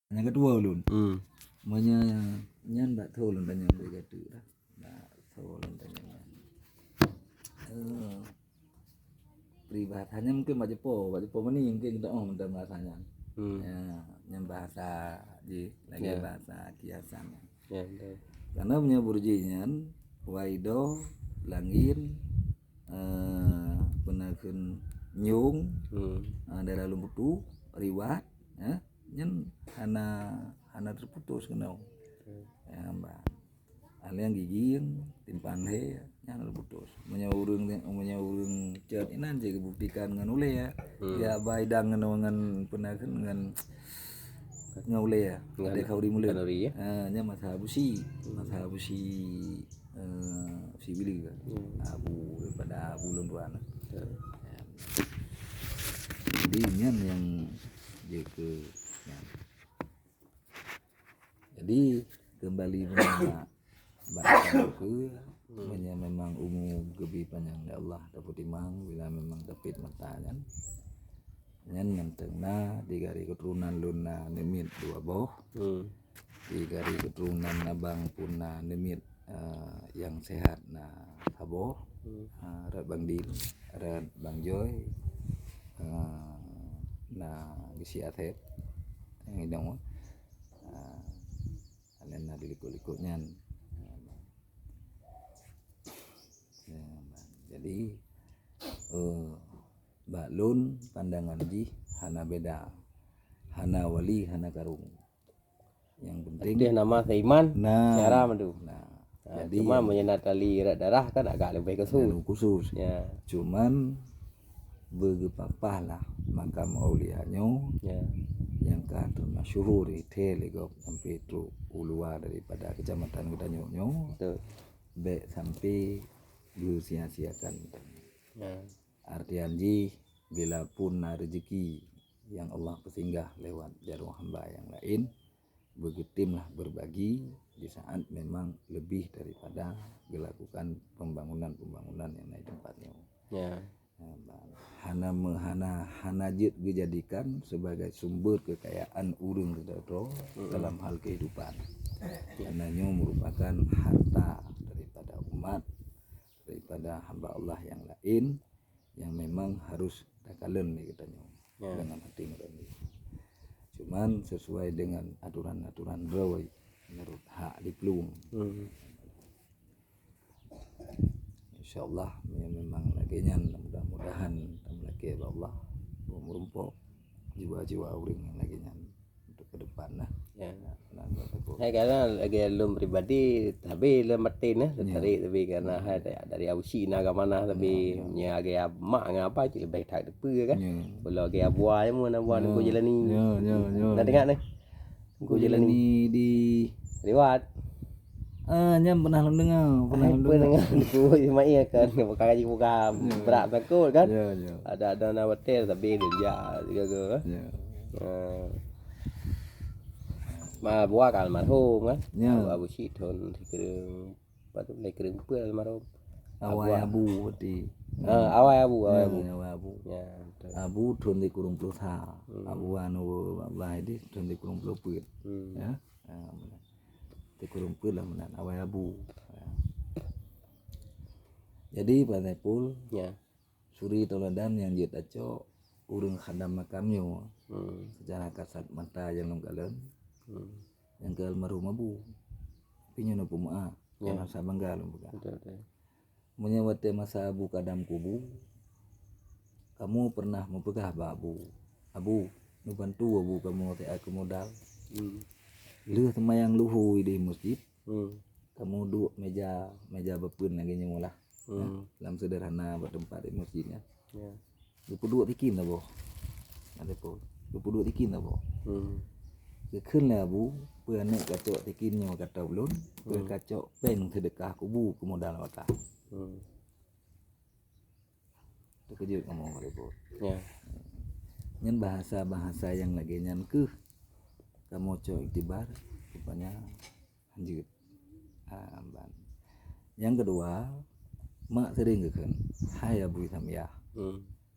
Yang kedua ulun. Manya nyan bak tho ulun tanya bagi tu dah. Bak tho ulun tanya. Peribahasanya mungkin Pak Jepo meni mungkin kita tentang bahasanya. Ya, yang bahasa di lagi bahasa kiasan. Ya, betul. Karena punya burjinya waido langin penakeun nyung daerah lumputu riwat ya nyen hana terputus kenau ya mbak alian gigin timpan he nya terputus menyaurung cet inan je buktikan ngan ule ya ya baidang ngan penakeun ngan ngaule ya de kauri mulai nya masa busi si bili kan abu daripada abu lunduan jadi ini yang dia ke ya. Jadi kembali mengenai bahasa itu memang umum gebi panjang ya Allah dapat imang bila memang dapat matanya nyen mentengna di gari keturunan luna nemit dua boh di gari keturunan abang puna nemit yang sehat nah saboh rat bang din rat bang joy nah bisi athet yang idang alen na dilikut-likutnya jadi baklun pandangan ji hana beda hana wali hana karung yang penting dia nama seiman cara madu jadi cuma menyenat tali darah kan agak lebih khusus ya cuman begepapah lah makam aulianya yang kan termasyhur telegop sampai itu ulua daripada kecamatan Gedanyonyo be sampai disia-siakan artian ji bila pun rezeki yang Allah pesinggah lewat jarum hamba yang lain begitimlah berbagi di saat memang lebih daripada dilakukan pembangunan yang naik tempatnya hana jid dijadikan sebagai sumber kekayaan urang dalam hal kehidupan karenanya merupakan harta daripada umat daripada hamba Allah yang lain yang memang harus takalen katanya dengan hati nurani cuman sesuai dengan aturan-aturan rawi menurut hak di pelung insyaallah memang laginya mudah-mudahan lagi Allah merumpok jiwa-jiwa orang yang laginya untuk ke depan lah ya karena lagi belum pribadi tapi lemetin tapi karena dari ausi naga mana tapi nya agak mak ngapa je lebih tak depe kan kalau agak buah mu nak buah ku jalan ni nak dengar ni ku jalan ni di lewat nyam pernah dengar ku mai kan buka berat takut kan ada na hotel tapi dia juga mà buah kan almarhum kan abu Sidon thì kereng patut naik kereng pun almarhum awai abu di awai abu ya abu thon di kurung pulsa abu anu bae di thon di kurung pulput ya di kurung pul lah menan awai abu jadi pada pul ya suri toladan yang jit aco urang khadam makamnya secara kasat mata yang nongkalen yang ke almarhum abu pinya no pumaa yang rasa bangga bukan menyewat masa abu kadam kubu kamu pernah mempegah abu nu bantu abu kamu teh aku modal lu semayang luhu di masjid kamu duduk meja bepeun lagi nyolah dalam sederhana bertempat di masjidnya 22 tikin lah boh ada po 22 tikin lah bohขึ้นแล้วbuเพื่อเนกระโจที่กินอยู่กับเต่าล้นเพื่อกระโจเป็นsedekah kubu ke modal wata itu kejut ngomong oleh bu nyen bahasa yang lagi nyen ke kamu coba iktibar rupanya lanjut yang kedua mak sering kan hai abu samya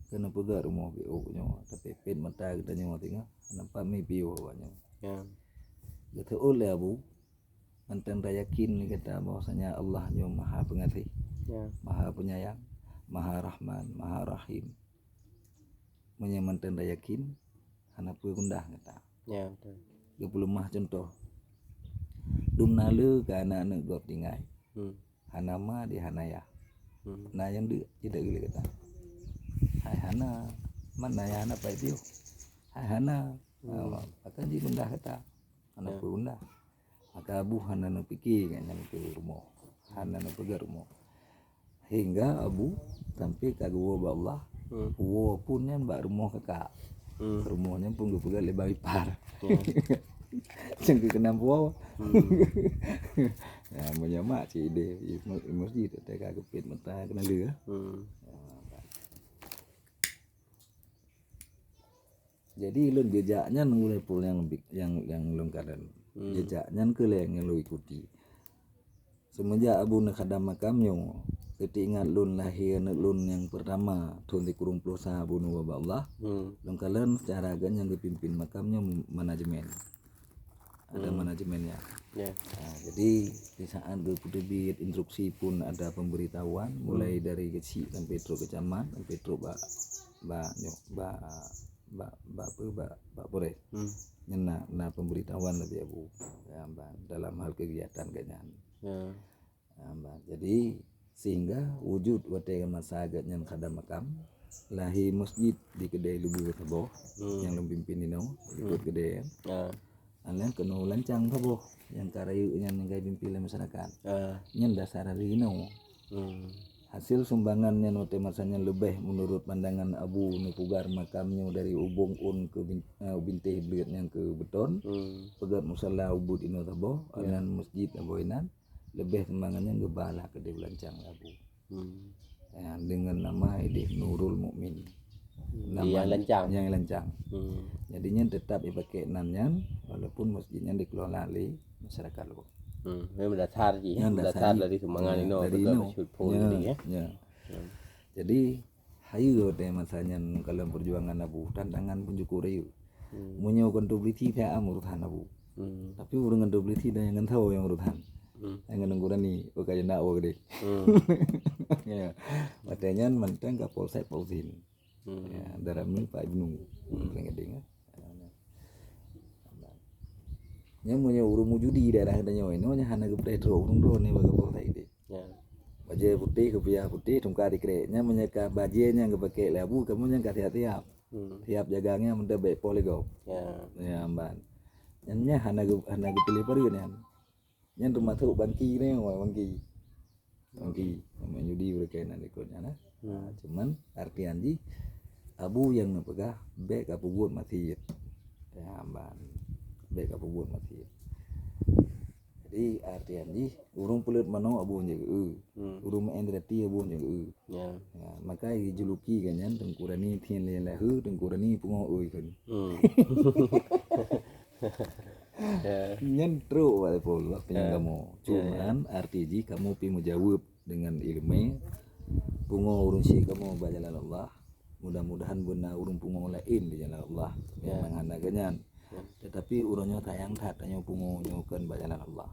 kenapa gak rumah BO nya tapi pen mata kita nyawa tengah nampak mi BO banyak betul ya Bu, mantan yakin kita bahwasanya Allah yang maha pengasih, maha penyayang, maha rahman, maha rahim. Mantan yakin hana pu kundah kata. Ya betul. 20 mah contoh. Dum nalu ka anak got tingai. Hanama di hanaya. Nah yang tidak gila kata. Hai hana, mana ya hana pai tiu. Hai hana, akan di kundah kata. Hana pu kundah. Maka abu hana nu pikir kan yang ke rumah. Hana nu pegar rumah. Hingga abu sampai kagua ba Allah. Uwo pun yang mbak rumah kakak. Rumahnya pun gue pegar lebar ipar. Jangan kena puau. Nah, menyamak sih ide masjid tak kagepit mata kena leh. Jadi lun jejaknya mulai pul yang lun kadan. Jejaknya ke yang lu ikuti. Semenjak abu nak khadam makamnya, ketika lun lahir lun yang pertama tahun 30 abu nu Allah. Lun kalian secara agan yang dipimpin makamnya manajemen. Ada manajemennya. Nah, jadi di saat terbit instruksi pun ada pemberitahuan mulai dari kecil sampai terus ke camat sampai terus boleh nah pemberitahuan lebih abu ya, dalam hal kegiatan kenyan. Jadi sehingga wujud wate masa agatnya khadam makam lahi masjid di kedai lubu tabo yang pimpin ini ikut kedai Alen kena lancang tabo yang karayu yang ngai pimpin masyarakat yang dasar hari ini hasil sumbangannya note masanya lebih menurut pandangan abu nupugar makamnya dari ubung ke bintih belit yang ke beton pegat musalla ubud ino tabo alan masjid aboinan lebih sumbangannya ngebala ke di lancang abu ya, dengan nama Idih Nurul Mukmin yang lancang jadinya tetap dipakai namanya walaupun masjidnya dikelola oleh masyarakat lo. Memang dasar dari sumbangan ini dari ya. Jadi hayu deh masanya kalau perjuangan abu tantangan penjuku rayu munyo kontribusi saya urutan abu tapi urungan kontribusi dan yang tahu yang urutan yang nungguran nih kayak nak gede ya matanya menteng ke polsek Pausin ya daramnya Pak Ibnu ngedeng nya munyo urung judi daerah katanya ini nya hana gede tro urung do nih baga polsek ide baje putih kepiah putih tungkar dikreknya menyeka bajenya nggak pakai labu kamu yang hati-hati tiap jagangnya mudah baik poligo ya amban nya hana pilih pergi nih yang rumah tu bangki ni bangki menyudi berkaitan ikutnya nah. Cuman artian di abu yang napegah bek apa buat mati ya amban bek apa buat mati jadi artian di urung pulut mano abu jaga urung endrati abu jaga ya maka dijuluki kanyan tengkurani tien lelahu tengkurani pungo kan nyentro walaupun kamu cuman arti kamu pi menjawab dengan ilmu pungo urun si kamu bajalan Allah mudah-mudahan benar urun pungo lain di jalan Allah yang mengandalkan tetapi urunnya tayang katanya pungo nyokan bajalan Allah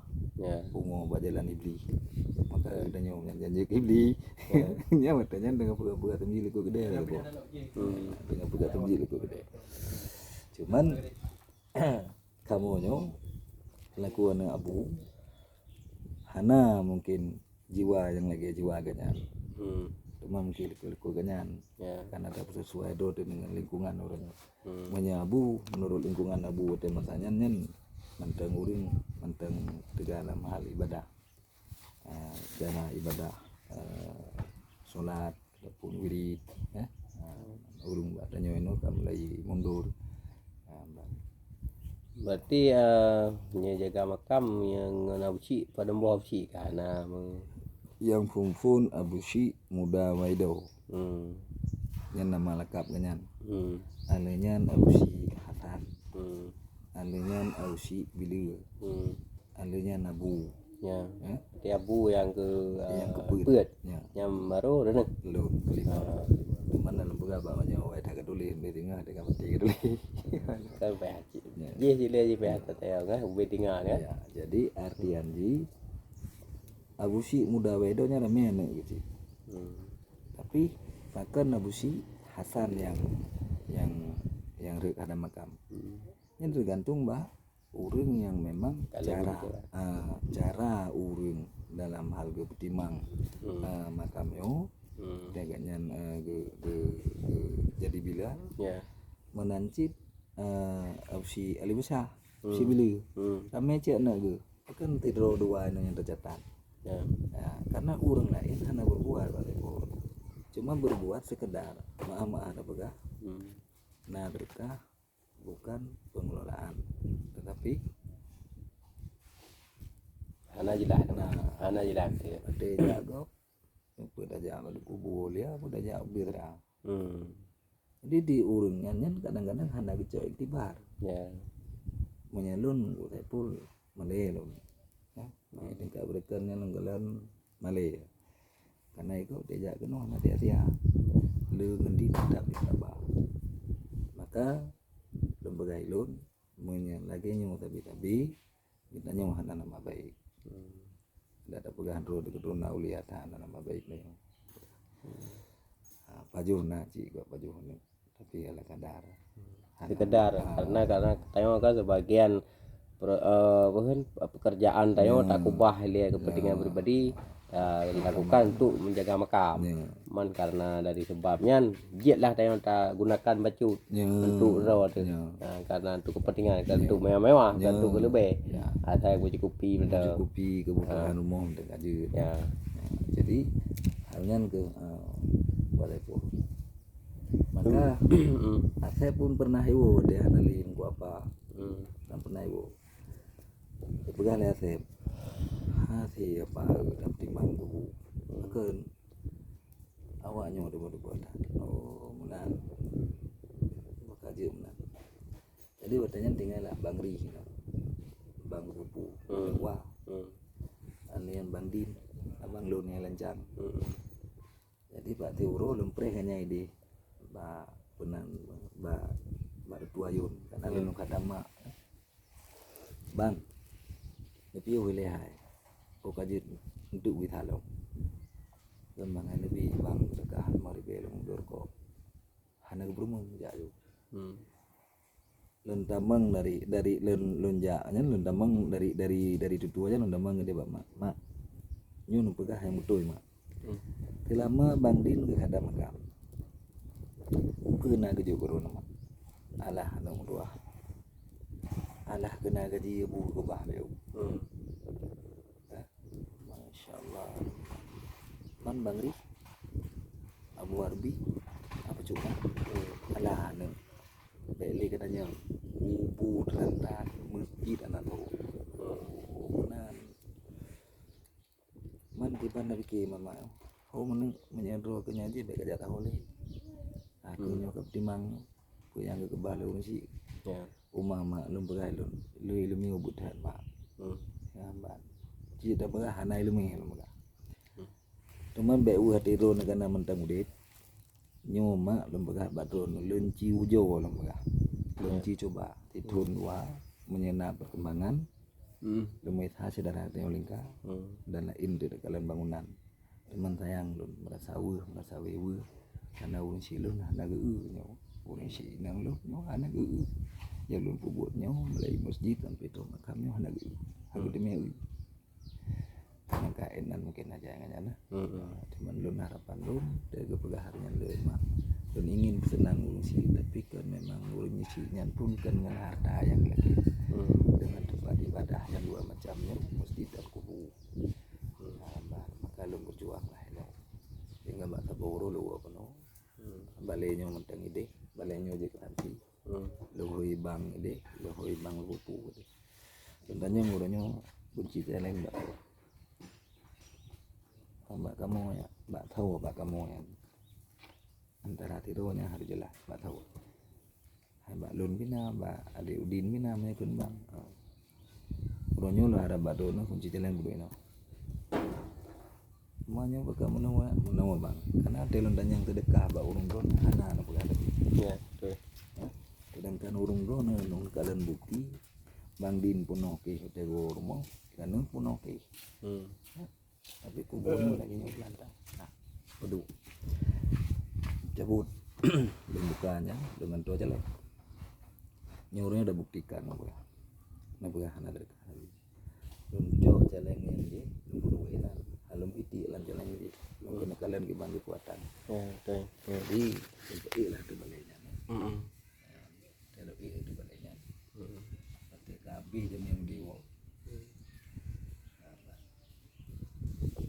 pungo bajalan iblis maka kita nyom yang janji iblis nya matanya dengan buka temjil itu gede dengan buka temjil itu gede cuman kamu nyo lakukan abu hana mungkin jiwa yang lagi jiwa ganyan cuma mungkin liku ganyan karena ada sesuai do dengan lingkungan orang menyabu menurut lingkungan abu temasanya nyen manteng uring manteng segala mahal ibadah segala ibadah sholat ataupun wirid urung badanya eno mulai mundur berarti jaga makam yang nabuci pada bawah buci karena yang fumpun abusi muda waido yang nama lengkap kenyan alenya abusi Hasan alenya abusi Bilu alenya Nabu abu yang ke put yang baru dah lo kelima Teman dalam berapa banyak orang tak keduli di tengah dengan mati keduli. Kan phải ye sila je phải tayo nga ube tinga nga. Ya, jadi artian ji abusi muda wedonya namanya gitu. Tapi bahkan abusi Hasan yang ada makam. Ini tergantung bah urang yang memang cara urang dalam hal ketimang makamnya dagaknya jadi bila menancip si Ali besar si bila kami cek nak ke kan tidur dua yang tercatat karena urang lain hanya berbuat cuma berbuat sekedar maaf ada begah nah berkah bukan pengelolaan tetapi ana jelas ana jelas ada jago pada jago di kubur dia pada jago bira jadi di urungnya kadang-kadang hanya bicara iktibar menyalun saya pun malelun ini tak berikannya nenggalan malay karena itu dia kena mati asia lu ngendi tidak bisa maka lembaga ilun punya lagi nyu tapi kita nyu hana nama baik tidak ada pegahan roh di kedua uliat hana nama baik nih pajuh na cik pajuh ni tapi ala kadar karena tayo kan sebagian pekerjaan tayo tak kubah dia kepentingan pribadi dilakukan untuk menjaga makam. Man karena dari sebabnya lah tayo tak gunakan baju untuk roh tu. Karena untuk kepentingan untuk mewah-mewah dan untuk lebih. Ada mencukupi kebutuhan umum dan aja. Jadi halnya ke walaupun maka saya pun pernah iwo dia analin ku apa dan pernah iwo pegang ya saya hati apa dalam timbang buku akan awaknya udah buat mulan makaji mulan jadi bertanya tinggal lah bang ri bang buku wah anian bandin abang lunya lancang jadi Pak Teuro lempre hanya ide ba penan ba tuayun karena lenu kadama bang tapi wilayah o kajit untuk withalo gamang lebih bang dekat mari belong dorko hana berumum jauh lun tamang dari lun jaknya lun tamang dari tutuanya lun tamang gede mak nyun pegah yang betul mak selama bang din ke ada makam kena ke juga nama alah nomor dua alah kena gaji ibu ke bah beu masyaallah man bangri Abu Warbi apa cuma alah ne beli katanya ubu terantan masjid anak tu man di mana biki mama menyedro kenyaji baik aja tahu ni aku nyokap timang ku yang ke balu si umah mak lum berai lu ilmi ubud han mak ya ban ji da berah hanai ilmi lum berai teman be u hati ro negana mentang udit nyoma lum berai badron lunci ujo lum berai lunci coba titun wa menyenap perkembangan lumit hasil dari hati lingka dan lain di kalian bangunan teman sayang lun merasa wewe karena urang si lun hana geu nyo urang si nang lun nyo hana geu ya lun pubut nyo mulai masjid sampai tu makamnya hana geu hagu demi karena kaenan mungkin aja ngana teman lun harapan lun dari pegaharian lun mah lun ingin senang urang si tapi kan memang urang si nyan pun kan ngan harta yang lagi dengan tempat ibadah yang dua macamnya masjid dan kubur maka lun berjuang lah hingga mata boro lu apa no balenya mentang ide balenya je nanti luhui bang ide luhui bang lupu ide tentanya muranya kunci lain mbak kamu ya mbak tahu mbak kamu ya antara tironya harus jelas mbak tahu mbak lun bina mbak ade udin bina me kun bang uronyo lo ada mbak dono kunci lain budo no semuanya bakal menua bang karena telon dan yang terdekat bak urung drone anak bakal ada Ya, betul. sedangkan urung drone nung kalian bukti bang din pun oke tego rumah kan pun oke tapi kuburan lagi nyelantang nah waduh cabut dan bukanya dengan tu aja lah nyuruhnya udah buktikan nabuah anak dari kali lunjo celeng yang dia lumpur wetan halum iti lan celeng dia mungkin kalian gimana kekuatan Ya, betul. jadi seperti lah tu baliknya kalau itu baliknya pasti kabi jam yang diwo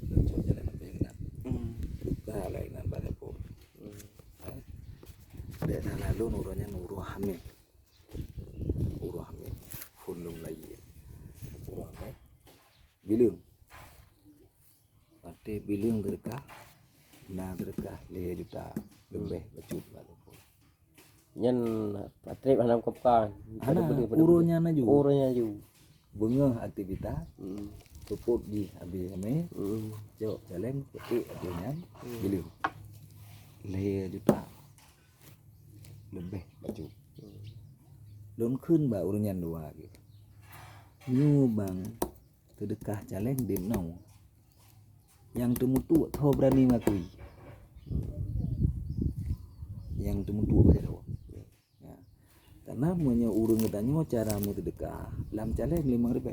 lunjo celeng apa yang nak buka lah yang pada pun daerah lalu nuruhnya nuruh hamil fundum lagi bilang pasti bilang berkah nah berkah 5 juta lebih becut walaupun Nhân Patrick hanam kopkan. anak urunya na juga Urunya juga. bengah aktivitas puput di habis kami jauh jalan putih adanya bilang 5 juta lebih becut don khun ba urunya dua gitu nyu bang terdekat jalan dim nau yang temu tu tho berani ngakui yang temu tu baca tahu ya. Karena punya urung katanya cara mu terdekat lam jalan 5 ribu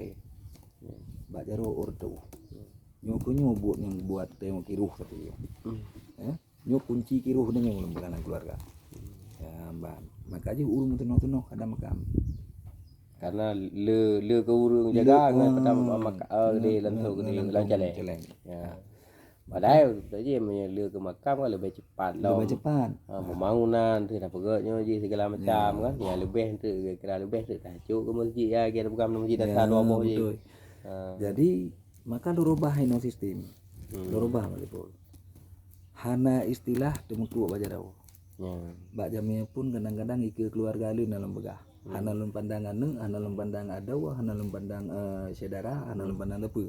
baca ro ordo nyu buat tengok kiruh tadi ya nyu kunci kiruh dengan lembaga keluarga ya bang makanya urung tu ada makam Karena le ke urung jaga dengan pertama di lentuk di lanceleng. Ya. Padahal tadi le ke makam kan lebih cepat lah. lebih cepat Pembangunan tu dah pegaknya je segala macam kan. Ya lebih tu kira lebih tu tajuk ke masjid ya kira bukan masjid dasar dua boh je. Jadi maka lu rubah ino sistem. Lu rubah betul. Hana istilah temu tua baca tahu. Ya. Bak jamnya pun kadang-kadang ikut keluarga lu dalam begah. Hana lum pandangan neng, hana lum pandang adawa, hana lum pandang saudara, hana lum pandang lepu.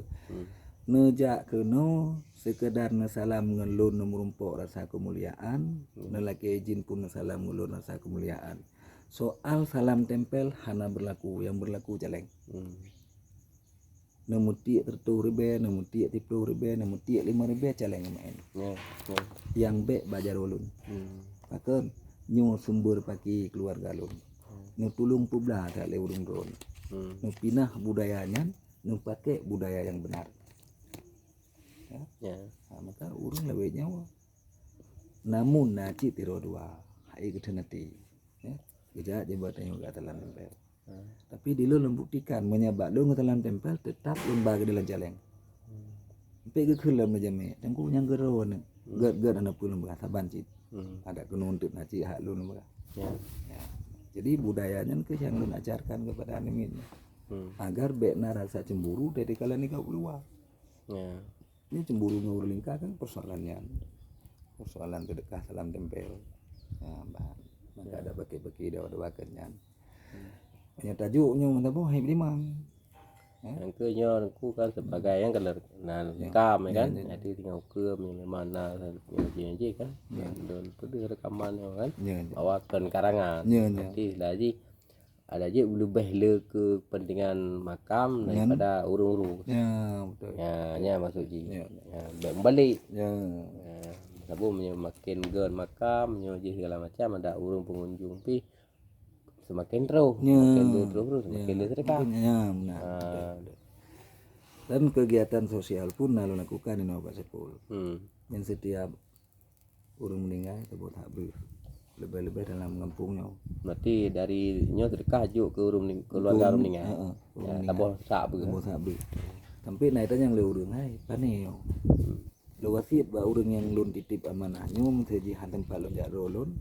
Nejak keno sekedar salam ngelun merumpok rasa kemuliaan, nelaki izin pun salam ngelun rasa kemuliaan. Soal salam tempel hana berlaku, yang berlaku celeng. Nemu tiak tertuh ribe, nemu tiak 10 ribe, nemu tiak 5 ribe celeng main. Yang bek bajar ulun. Maka nyu sumber paki keluarga lun. Nu tulung publah tak le urung drone. Nu pinah budayanya, nu pakai budaya yang benar. Ya. Nah, maka urung lebih nyawa. Namun naci tiro dua, hai ketenati. Ya. Gejak jabatan yang gak telan tempel. Tapi di lu membuktikan menyabak lu ngetelan tempel tetap lembaga di lanceleng. Sampai ke kelam jame, tangku yang geron. Gad anak pun lembaga sabancit. Ada kenuntut naci hak lu lembaga. Ya. Jadi budayanya ke yang lu ajarkan kepada animin agar bekna rasa cemburu dari kalian ini kau keluar. Ini cemburu ngawur lingkar kan persoalannya, persoalan kedekah salam tempel. Nah, maka ada baki-baki dawa-dawakannya. Hanya tajuknya mana boh hai limang. Yang kenyo aku kan sebagai yang kalau kam kan, jadi tinggal ke mana je kan, dan perlu rekaman kan, bawakan karangan. Jadi lagi ada je lebih le ke kepentingan makam daripada urung-urung. Ya betul. Ya masuk je. Balik. Sabun makin gen makam, je segala macam ada urung pengunjung pi. Semakin terus, semakin sedekah. Dan kegiatan sosial pun lalu lakukan di Nova Sepul. Yang setiap orang meninggal itu buat habis lebih-lebih dalam kampungnya. Berarti dari nyo sedekah juk ke urung keluarga urung meninggal. Taboh sak habis. Sampai naik yang le urung hai paneo. Lo wasiat ba urang yang lun titip amanah nyo menteji hantam palon jaro lun.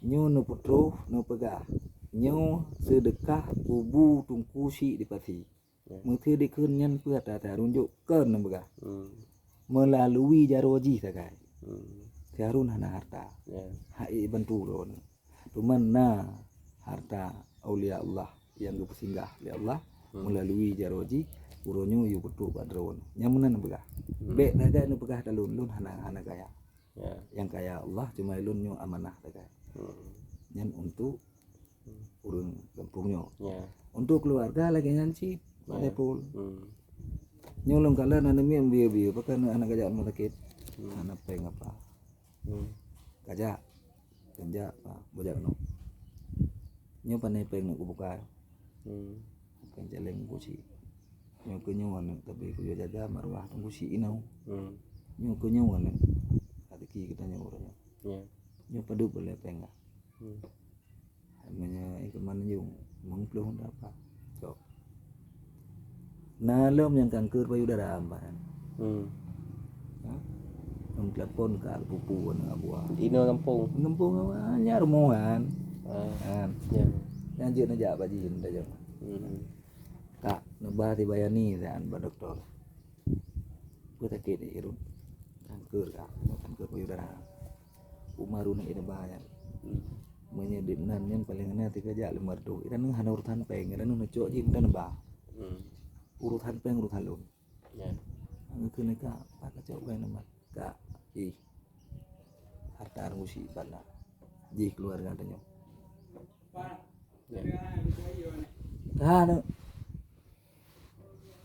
Nyo no putro no pegah. Nyo sedekah kubu tungkusi di pati. Mesti dikenyan pu tata runjuk ken nembega. Melalui jaroji sakai. Jarun hana harta. Hai bantu lon. Cuman harta aulia Allah yang bersinggah oleh Allah melalui jaroji uronyo yu betul pak drone nyamunan begah be daga nu begah dalun lun hana kaya yang kaya Allah cuma lun nyu amanah daga nyan untuk urang kampungnya untuk keluarga lagi nyanci pada pul nyolong kala nanami yang biu pakai anak kaya sakit anak peng apa kajak kenja pak bojak no nyo panai peng nak buka peng jaleng kuci nyo kenyawan tapi ku jaga marwah tunggu si inau nyo kenyawan adiki kita nyo orangnya nyo padu boleh peng namanya ikaman yung mengpluh apa so nalom yang kanker payudara amban telepon ke pupu na buah ino kampung awalnya rumohan yang jin aja bajin dah jang kak nebah dibayani dan ba doktor ku sakit irun kanker payudara umarun ina banyak menyediknan yang paling enak tiga jak lemar tu ira nu hana urutan peng ira nu cok jin dan ba urutan peng urutan lun ngkeun ka pak cok peng nama ka harta armusi bala ji keluarga tanya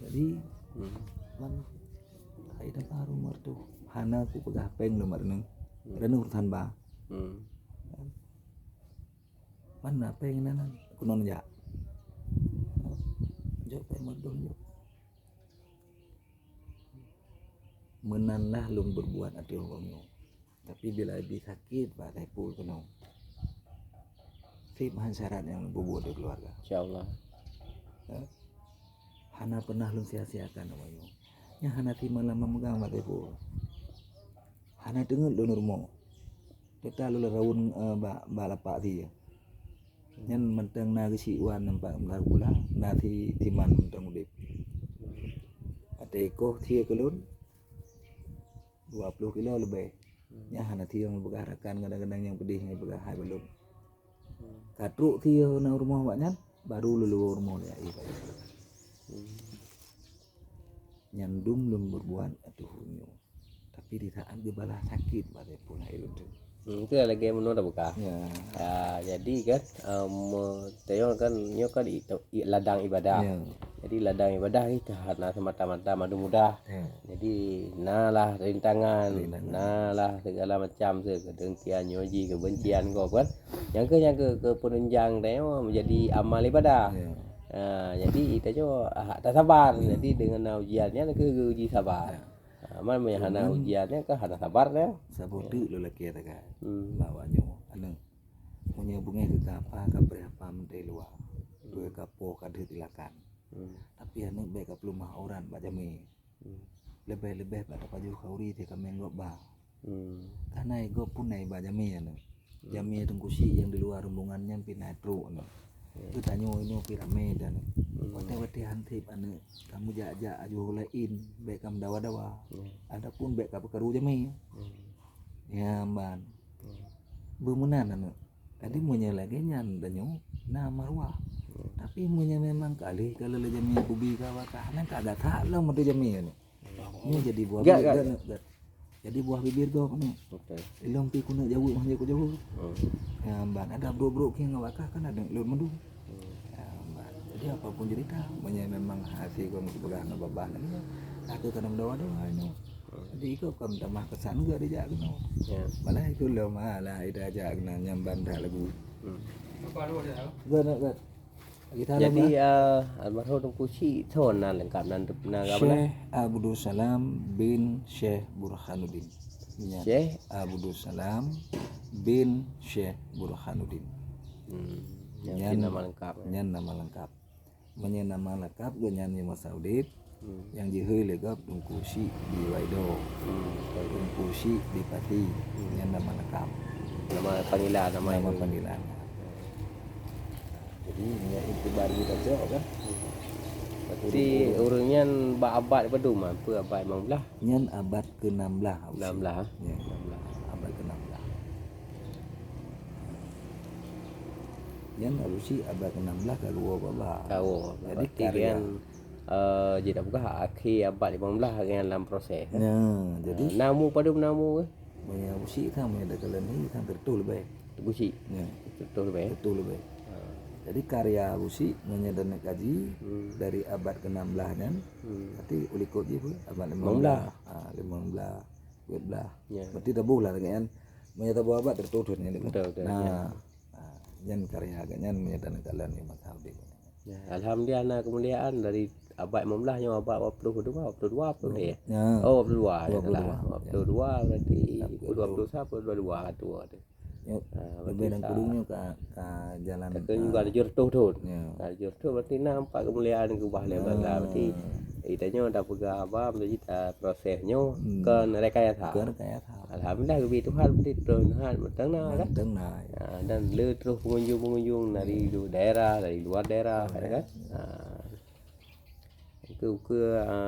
jadi man kaida baru martu hana ku pegah peng lemar nang ira nu urutan ba mana peng nanan kunon ja jok peng modong jok menanlah lum berbuat adil wongno tapi bila lebih sakit pak tepul kena bahan syarat yang berbuat di keluarga insyaallah hana pernah lum sia-siakan wayo nya hana timah lama megang pak tepul hana dengar lo normo kita lu raun balapak dia nyen menteng na si wan nampak belar pula na timan menteng udip ate ko thia kelun 20 kilo lebih nya hana thia begarakan kadang-kadang yang pedih ngai begah hai belum katruk thia na rumah waknya baru lulu rumah ya nyandum lum berbuat aduh nyo tapi di saat gebalah sakit pada pun hai lun itu lagi menurut buka jadi kan teo kan nyo kan ladang ibadah jadi ladang ibadah ni karena semata-mata madu mudah jadi nalah rintangan nalah segala macam kedengkian nyoji kebencian kau kan yang ke penunjang teo menjadi amal ibadah jadi kita tak sabar jadi dengan ujiannya ke uji sabar aman hana ujiannya ke hana sabarnya sabudi lo laki ta bawanya anu punya bunga ke apa ka berapa mentai luar dua kapo kadhe tilakan tapi anu baik ka plumah orang ba jami lebih pada paju kauri te ka menggok ba karena ego punai ba jami anu jami tungkusi yang di luar rombongannya pinatru anu itu tanyo ini piramid dan wate hantip anu kamu jajak aju lain baik kamu dawa adapun baik ka pekeru jami ya ban bemunan anu tadi munya lagi nyan danyo na marwah tapi munya memang kali kalau le jami bubi ka wakana kagak tak lah mode jami anu ini jadi buah bibir jadi buah bibir go anu ilom pi kuna jauh mah jauh ya ban ada bro-bro ki ngawakah kan ada lur mendu ya ban jadi apapun cerita munya memang hasil ko belah na babah lagi aku kanam dawa anu jadi ikut kam tamah kesan gak dijak no malah itu lo malah ida ajak na nyamban dah lagu gak jadi almarhum Tengku Si thon nan lengkap nan Syekh Abdul Salam bin Syekh Burhanuddin Syekh Abdul Salam bin Syekh Burhanuddin yang nama lengkap nama lengkap nama lengkap nyan Mas Saudit yang jiheu legap Tengku Si di Waido Tengku Si di Pati nyan nama lengkap nama panggilan jadi ya itu baru kita jauh kan jadi urangnya abad pada rumah apa abad 15 nyan abad ke-16 ya 16 abad ke-16 nyan usi abad ke-16 kaluo baba jadi kalian Dia dah buka akhir abad 15 dengan dalam proses. Ya, jadi Namu pada namu banyak musik kan ada kalian ni kan tertul lebih. busi. Ya, Betul baik. tertul lebih. Jadi karya musik menyedan kaji dari abad ke-16 kan. Berarti ulikut je pun abad 15. 15, 12. Ya. Berarti dah bulan kan. Menyata buah abad tertutur ni. Betul. Nah, jan karya agaknya menyedan kalian ni macam dia. Ya, alhamdulillah ana kemuliaan dari abad 15 nya abad 22 apa dia? Ya. Oh 22 ya 22. salah. 22 berarti 21 22 tu ada. Ya, lebih dan kudungnya ke jalan Kan juga ada jurtuh tu. ya. Ada jurtuh berarti nampak kemuliaan ke bahlah berarti itanya dah pegang apa kita prosesnya kan rekayasa. Kan kayak tahu. Alhamdulillah lebih Tuhan berarti Tuhan bertengah kan. Tengah. Dan le terus pengunjung-pengunjung dari daerah, dari luar daerah kan. Ke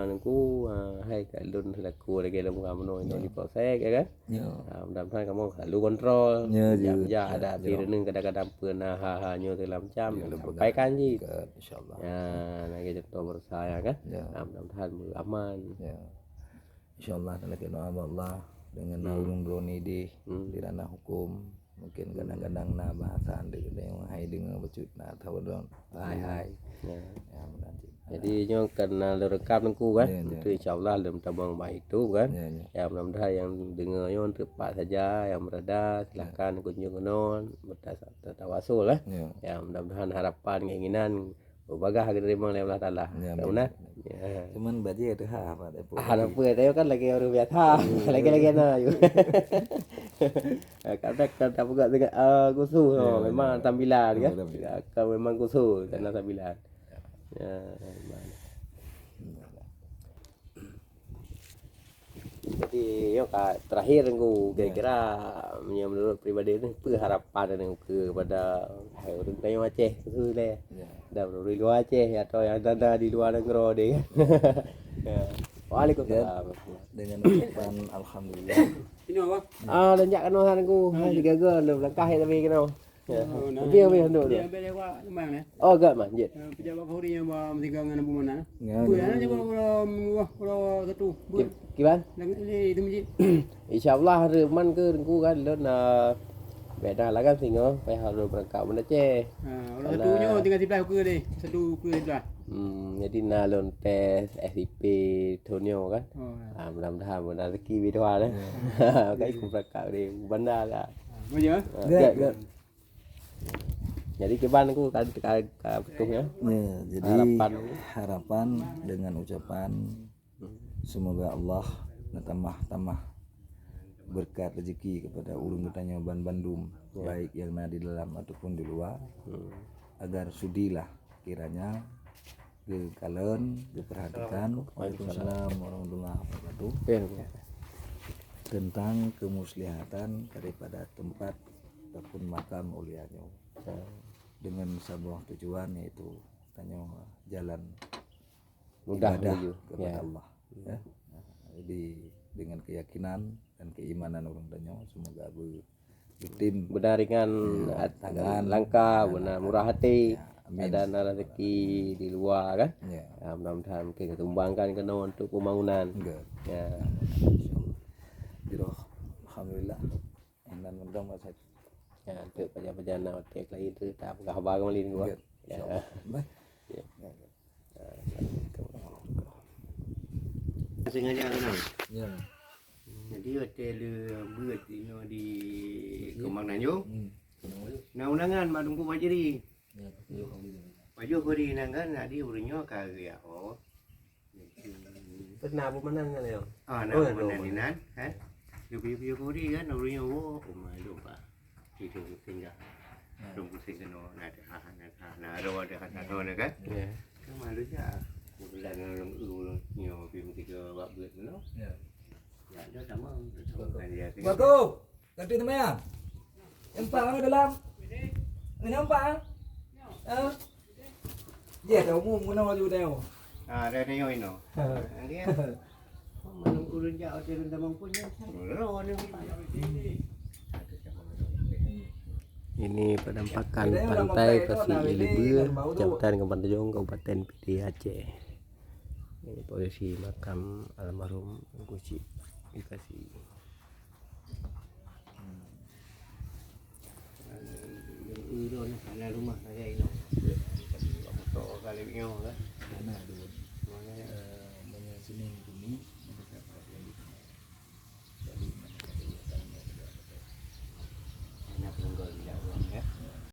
aku hai kat lun selaku lagi dalam kamu ini di proses kan. Ya. Mudah-mudahan kamu selalu kontrol. Ya, Ya ada pirene kadang-kadang pernah hanya dalam jam sampaikan je. Insyaallah. Ya, lagi contoh bersaya kan. Ya. Mudah-mudahan aman. Ya. Insyaallah lagi doa Allah dengan naulung drone di ranah hukum. Mungkin kadang-kadang na bahasa ande yang hai dengan becut na tahu dong. Hai. Ya. Ya, mudah-mudahan. Jadi nyo kena rekam nengku kan. Ya, ya. Itu insyaallah dalam tabung baik itu kan. Ya, ya. Ya mudah-mudahan yang dengar nyo tepat saja, yang berada silakan kunjung non bertawasul lah. Ya. Ya mudah-mudahan harapan keinginan berbagai diterima oleh Allah Taala. Ya, Mudah. Ya. Cuman baje ada apa depo. Apa tayo kan lagi orang biasa. Lagi-lagi na yo. Kadang tak buka dengan kusu memang tampilan kan. Kalau memang kusu karena tampilan. Ya, jadi yo terakhir aku kira-kira menurut pribadi ni apa harapan aku kepada orang Tayo Aceh tu le. Dah dari luar Aceh atau yang ada di luar negara dia. Ya. Waalaikumsalam. Dengan ucapan alhamdulillah. Ini apa? Lenjak kanohan aku. Digagal langkah tapi kena. Ya. Biar hendak tu. Dia ambil dia buat kembang ni. Oh, gak manjit. Pejabat Kahuri yang bawa tiga dengan abu mana. Ya. Tu ya, dia kalau satu. Kiban? Ini itu masjid. InsyaAllah reman ke rengku kan lon beda lah kan singo pai harus berangkat benda Aceh. Orang satunya tinggal sebelah ke dia. Satu ke sebelah. Jadi na lon tes SIP Tonyo kan. Mudah-mudahan benar rezeki bidua dah. Kai ku berangkat dia bandar lah. Macam Gak. Jadi keban aku kan betul ya. Ya, jadi harapan dengan ucapan semoga Allah tambah berkat rezeki kepada ulun bertanya Bandung baik yang di dalam ataupun di luar agar sudilah kiranya ke kalian diperhatikan. Waalaikumsalam warahmatullahi wabarakatuh tentang kemuslihatan daripada tempat ataupun makam ulianya dengan sebuah tujuan yaitu tanya jalan Mudah ibadah menuju kepada Allah ya. Jadi dengan keyakinan dan keimanan orang tanya semoga bertim benar ringan tangan langkah benar murah hati amin. Ada rezeki di luar kan. Ya. Mudah-mudahan mungkin ketumbangkan kena untuk pembangunan. Enggak. Ya. Insyaallah. Alhamdulillah. Dan mudah masa Ya, untuk perjalanan hotel lagi tu tak apa khabar kembali ni gua. Ya. baik. sengaja kan. Ya. Jadi hotel buat di Kembang Nanjung. Nah undangan madungku majeri. Ya, Baju kuri nangan nadi urunya kagak oh. Pernah pemenang kan ya? Nah pemenangan ha. Yo kuri kan urunya oh malu pak. Itu tinggal. Dong pusing kena nah ada kan. Ya. Kan malu je. Bulan orang nyo film 3 bab buat no. Ya. Ya dia sama kan dia. Bagus. Ganti teman. Nampak kami dalam. Ni nampak? Ya, tahu mu muna waju dah. Ada ni yo ino. Dia. Manung urun ja hotel tamang punya. Ro ni. Ini penampakan pantai Pasir Ilibur, Kecamatan Kampung Tanjung, Kabupaten PD Aceh. Ini posisi makam almarhum Guci dikasih. Udah, ada rumah saya ini. Foto kali ini, kan? Mana dulu.